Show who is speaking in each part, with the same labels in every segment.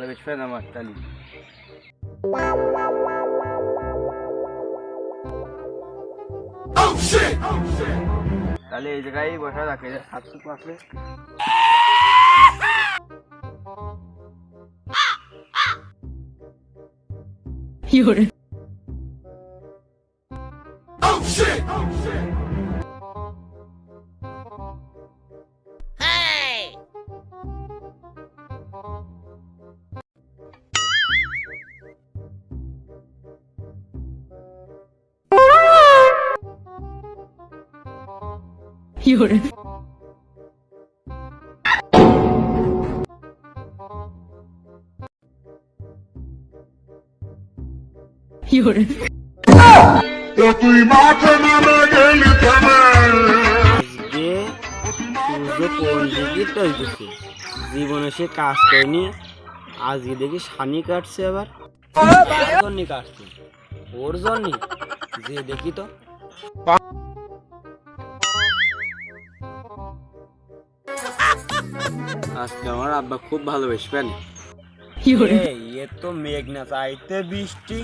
Speaker 1: ভালোবেসবেন আমার তালি। তাহলে এই জায়গায় বসা রাখে হাতটু পাশে।
Speaker 2: তুই মাঠে নামে গেলি থেমে।
Speaker 1: আজকে সূর্য কোন দিকে টলতেছে, জীবনে সে কাজ করেনি, আজকে দেখি সানি কাটছে, আবার জন্য কাটছে, ওর জন্য যে দেখি তো। আজকে আমার আব্বা খুব ভালোবাসবেন। এ তো মেঘ না চাইতে বৃষ্টি।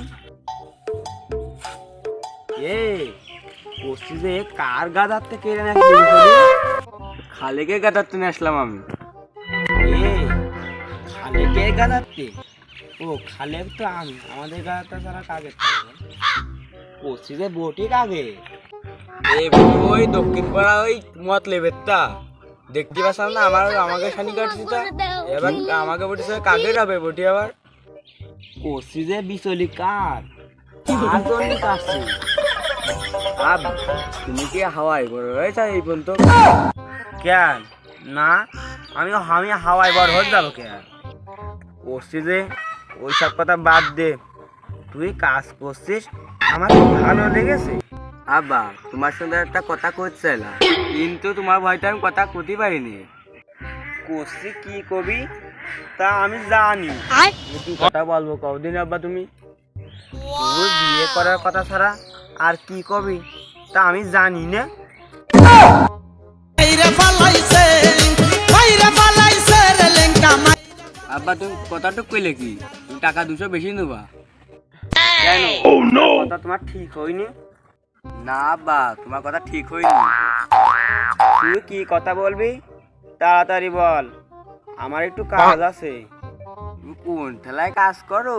Speaker 1: বলছি যে কার গাদারতে কেড়ে না খালেকে গাদারতে নিয়ে আসলাম আমি। খালেকে গাদারতে? ও খালেক তো আমি, আমাদের গাদারটা ছাড়া কাকে বলছি যে বটি কাকে? ওই দক্ষিণ পাড়া ওই মত লেবেরটা দেখতে পাচ্ছ না, আমাকে সানি কাটছি তো, এবার আমাকে বলছে কাকে যাবে বটি আবার। বলছি যে বিচলি কার জন্য কাটছি। তুমি কি হাওয়াই বড় হয়েছে এই পর্যন্ত? কেন না, আমি হাওয়াই বড় হয়ে যাবো কেন? করছি যে ওই সব কথা বাদ দে, তুই কাজ করছিস আমার ভালো লেগেছে। আব্বা তোমার সঙ্গে একটা কথা করছিলাম, কিন্তু তোমার ভয়টা আমি কথা করতে পারিনি। করছি কি কবি তা আমি জানি, কি কথা বলবো কদিন আব্বা তুমি? তুই বিয়ে করার কথা ছাড়া আর কি কবি তা আমি জানি না। আব্বা তুমি কথাটা কইলে কি, তুমি টাকা 200 বেশি নেবা কেন? কথা তোমার ঠিক হয়নি না আব্বা, তোমার কথা ঠিক হয়নি। তুই কি কথা বলবি তাড়াতাড়ি বল, আমার একটু কাজ আছে। তুমি কোন ঠেলায় কাজ করো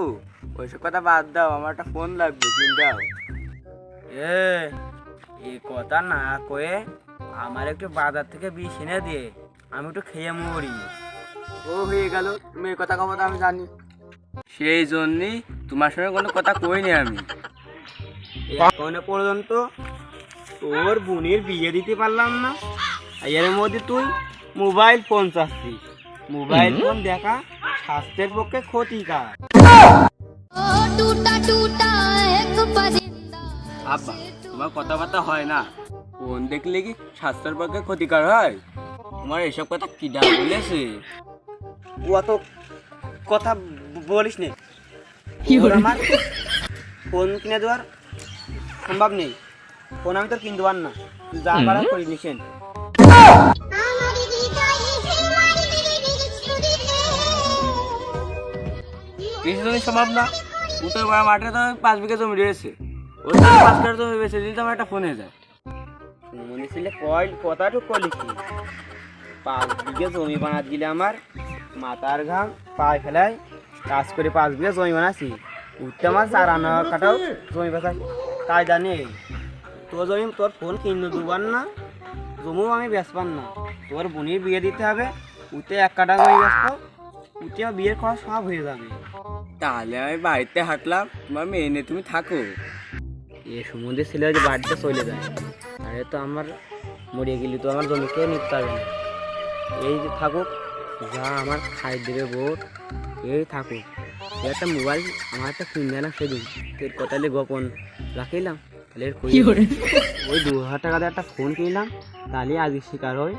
Speaker 1: ওইসব কথা বাদ দাও, আমার একটা ফোন লাগবে কিনদাও। এই কথা না কয়ে আমার একটু বাজার থেকে বিষ এনে দিয়ে আমি একটু খেয়ে মরি। ও হয়ে গেল, তুমি এই কথা কথা আমি জানি, সেই জন্যই তোমার সঙ্গে কোনো কথা কইনি আমি। এখনো পর্যন্ত তোর বোনের বিয়ে দিতে পারলাম না, এর মধ্যে তুই মোবাইল ফোন চাচ্ছিস। মোবাইল ফোন দেখা স্বাস্থ্যের পক্ষে ক্ষতিকার। আব্বা তোমার কথাবার্তা হয় না, ফোন দেখলে কি স্বাস্থ্যের পক্ষে ক্ষতিকার হয়? তোমার এসব কথা কি বলেছে? অত কথা বলিস নে, আমার ফোন কিনে দেওয়ার সম্ভব নেই, ফোন আমি তোর কিনতে পার না, তুই যা করার করি নিছেন। সম্ভব না, উত্তর পাড়া মাঠে তো 5 বিঘা জমি রয়েছে, ওই 5 কাঠা জমি বেঁচে দিলে তো আমার একটা ফোন হয়ে যায়। মনে ছিল কথাটুকু কলি কি, 5 বিঘা জমি বানা দিলে আমার মাথার ঘাম পায়ে ফেলায়, কাজ করে 5 বিঘা জমি বানাচ্ছি, উঠতে আমার 4 আনা কাটাও জমি বেচা কায়দা নেই। তোর জমি তোর ফোন কিনে দুবার না, জমিও আমি বেচবার না, তোর বোনের বিয়ে দিতে হবে, উঠতে 1 কাঠা জমি বেচবো, উঠতে বিয়ের খরচ সব হয়ে যাবে। তাহলে আমি বাড়িতে হাঁটলাম, তোমার মেয়ে নিয়ে তুমি থাকো। এ সম্বন্ধে ছেলে যে বাড়িতে চলে যায়, আরে তো আমার মরে গেলি তো আমার জমি কেউ নিতে পারবে না, এই যে থাকুক, যা আমার খাই দেবে বোর এই থাকুক। একটা মোবাইল আমার একটা কিনে না সেদিন, তোর কথালে গোপন রাখিলাম, তাহলে ওই 2000 টাকা দিয়ে একটা ফোন কিনলাম, তাহলে আজকে শিকার হয়,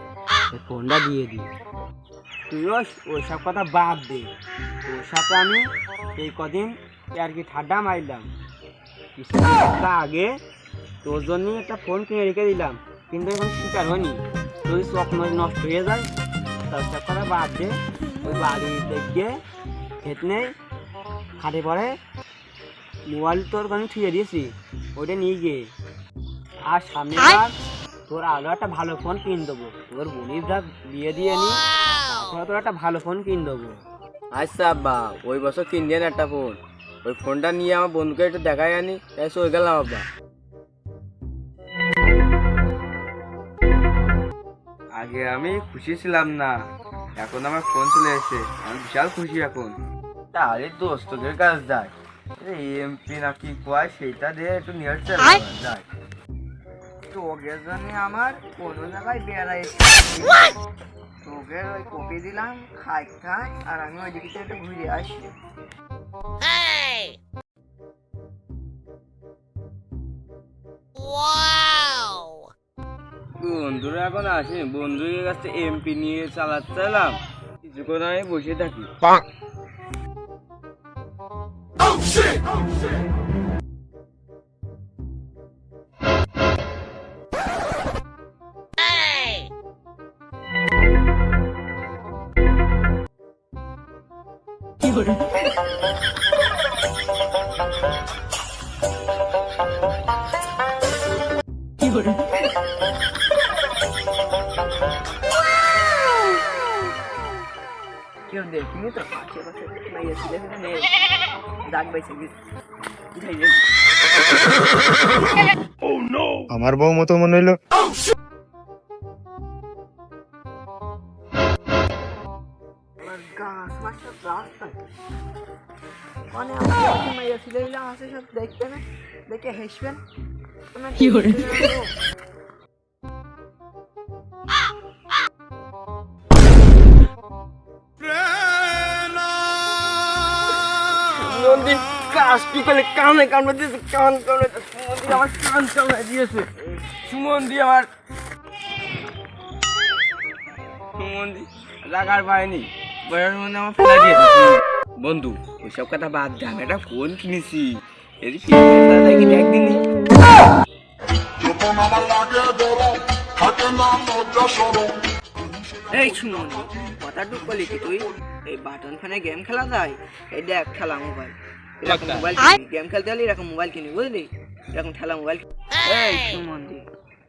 Speaker 1: ফোনটা দিয়ে দিই। তুইও ওইসব কথা বাদ দে, ওর সাথে আমি এই কদিন আর কি ঠাড্ডা মারলাম, কিছু আগে তোর জন্য একটা ফোন কিনে রেখে দিলাম, কিন্তু এখন শিকার হয়নি, যদি চোখ নষ্ট হয়ে যায় তার সব কথা বাদ দে। ওই বাড়িতে গিয়ে খেত নেই, খাটে পড়ে মোবাইল তোর কাছে ছুঁয়ে দিয়েছি, ওটা নিয়ে গিয়ে আর সামনে তোর আরো একটা ভালো ফোন কিনে দেবো, তোর বোনির যা বিয়ে দিয়ে নি তারপরে তোর একটা ভালো ফোন কিনে দেবো। আচ্ছা আব্বা, ওই বছর কিন দেন একটা ফোন, ওই ফোনটা নিয়ে আমার বন্ধুকে একটু দেখাই আনি, তাই চলে গেলাম আব্বা। আগে আমি খুশি ছিলাম না, এখন আমার ফোন চলে এসেছে, আমি বিশাল খুশি এখন। তাহলে দোস্তদের কাজ যায়, এমপি নাকি কয় সেটা দিয়ে একটু নিয়ে যায়। তোকে জন্য আমার কোনো জায়গায় বেড়াই তোকে ওই কপি দিলাম, খাই খাই আর আমি ওই দিকে একটু ঘুরে আসি। বন্ধুরা এখন আসেনি, বন্ধুদের কাছে এমপি নিয়ে চালাচ্ছিলাম, কিছুক্ষণ আমি বসে থাকি। কেউ দেখিনি তো, আশেপাশে মাইয়া ছিল নেই, দাগ বাইছে
Speaker 3: আমার বউ মতো মনে হইলো।
Speaker 1: গাছ মাছটা রাস্তায় মানে আমার মাইয়া ছিল আছে, সব দেখবেন দেখে হেসবেন। কি করে কাজ পিকলে কানে কামড়ে দিয়েছে, কান কামড়ে সুমন্দি আমার কান কামড়ে দিয়েছে, সুমন্দি আমার সুমন্দি রাগার পায়নি, বইয়ের মধ্যে আমার ফেলা দিয়েছে। বন্ধু ওইসব কথা বাদ দে, আমি একটা ফোন কিনেছি, একদিনই
Speaker 2: যখন আমার লাগে গরম থাকে না লজ্জা সরম।
Speaker 1: এই সুমন্দি কথাটুক বলি কি তুই এই বাটন ফোনে গেম খেলা যায়? এই দেখ খেলা মোবাইল, এরকম মোবাইল গেম খেলতে হলে এরকম মোবাইল কিনি, বুঝলি? এরকম খেলা মোবাইল। এই সুমন্দি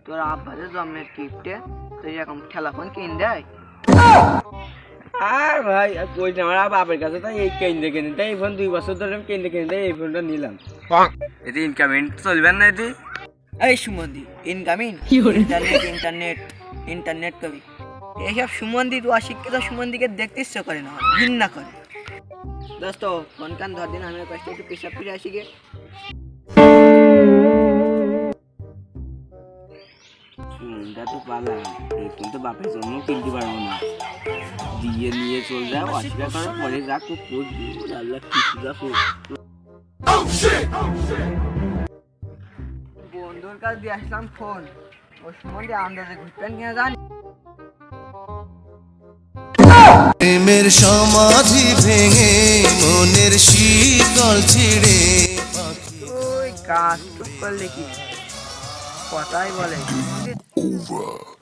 Speaker 1: তোর আব্বাদের জন্মের গিফটে তুই এরকম খেলা ফোন কিনে দেয়? আর ভাই কই আমার বাপের কাছে তাই এই কেন্দ্রে কিনে দেয়, এই ফোন 2 বছর ধরে আমি কেন্দ্রে কিনে দেয়, এই ফোনটা নিলাম। এতে ইনকামিং চলবেন না এতে? এই সুমন্দি ইনকামিং ইন্টারনেট ইন্টারনেট ইন্টারনেট কবি এইসব সুমন্দি, তো অশিক্ষিত সুমন্দিকে দেখতে ইচ্ছা করে না, ঘৃণা করে। দোস্ত ফোন কান ধর দিন, আমি কষ্ট একটু পেশাব ফিরে আসি গে। ফোনটা তো পালাম, এই ফোন তো বাপের জন্য কিনতে পারবো না, দিয়ে নিয়ে চলে যাও, অস্বীকার করার পরে যা তো আল্লাহ কিছু যা বন্ধুর কাছে দিয়ে আসলাম ফোন, ওই সুমন্দি আন্দাজে ঘুরতেন কিনা জানি।
Speaker 4: প্রেমের সমাধি ভেঙে মনের শীতল ছিড়ে
Speaker 1: ওই কাজ টুক করলে কি কথাই বলে,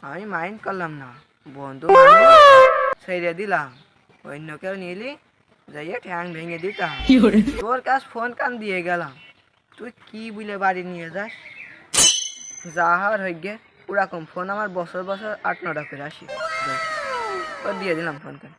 Speaker 1: আমি মাইন্ড করলাম না, বন্ধু ছেড়ে দিলাম, অন্য কেউ নিলি যাইয়ে ঠ্যাং ভেঙে দিতাম। তোর কাছ ফোন কান দিয়ে গেলাম, তুই কি বলে বাড়ি নিয়ে যাস? যা হওয়ার হয়ে গে ওরকম ফোন আমার বছর বছর 8-9টা করে আসি, দিয়ে দিলাম ফোন কান।